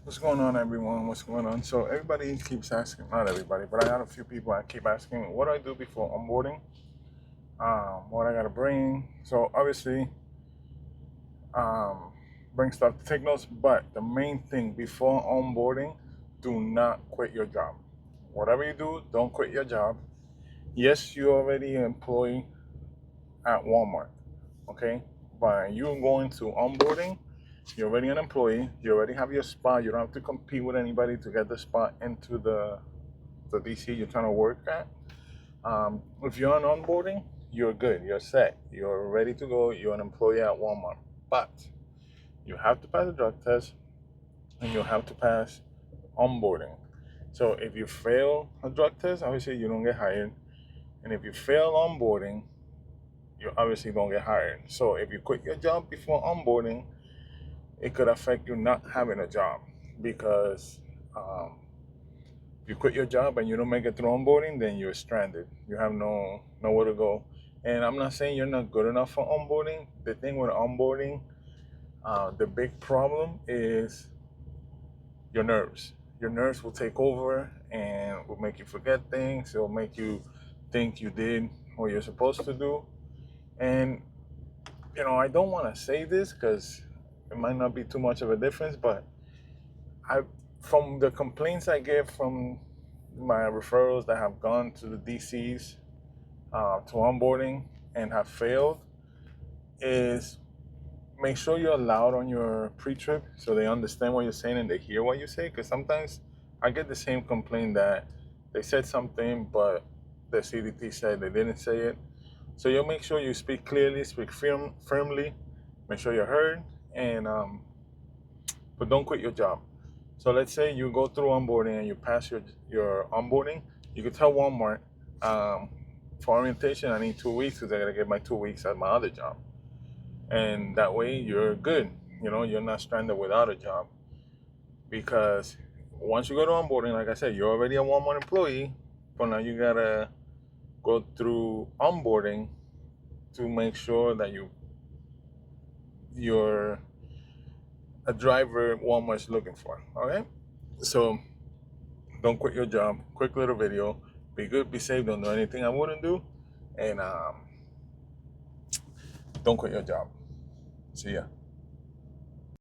What's going on, everyone? What's going on? So everybody keeps asking, not everybody, but I got a few people that keep asking, what do I do before onboarding? What I gotta bring. So obviously, um, bring stuff to take notes. But the main thing before onboarding, do not quit your job. Whatever you do, don't quit your job. Yes, you're already an employee at Walmart, okay? But you going to onboarding, you're already an employee. You already have your spot. You don't have to compete with anybody to get the spot into the DC you're trying to work at. If you're on onboarding, you're good. You're set. You're ready to go. You're an employee at Walmart. But you have to pass the drug test and you have to pass onboarding. So if you fail a drug test, obviously you don't get hired. And if you fail onboarding, you obviously don't get hired. So if you quit your job before onboarding, it could affect you not having a job because if you quit your job and you don't make it through onboarding, then you're stranded. You have nowhere to go. And I'm not saying you're not good enough for onboarding. The thing with onboarding, the big problem is your nerves. Your nerves will take over and will make you forget things. It'll make you think you did what you're supposed to do. And I don't want to say this because it might not be too much of a difference, but from the complaints I get from my referrals that have gone to the DCs to onboarding and have failed, is make sure you're loud on your pre-trip so they understand what you're saying and they hear what you say. Because sometimes I get the same complaint that they said something, but the CDT said they didn't say it. So you'll make sure you speak clearly, speak firmly, make sure you're heard, and but don't quit your job. So let's say you go through onboarding and you pass your onboarding, you could tell Walmart, for orientation, I need 2 weeks because I gotta get my 2 weeks at my other job. And that way you're good. You're not stranded without a job. Because once you go to onboarding, like I said, you're already a Walmart employee, but now you gotta go through onboarding to make sure that you're a driver Walmart's looking for. Okay? So don't quit your job. Quick little video. Be good, be safe, don't do anything I wouldn't do. And don't quit your job. See ya.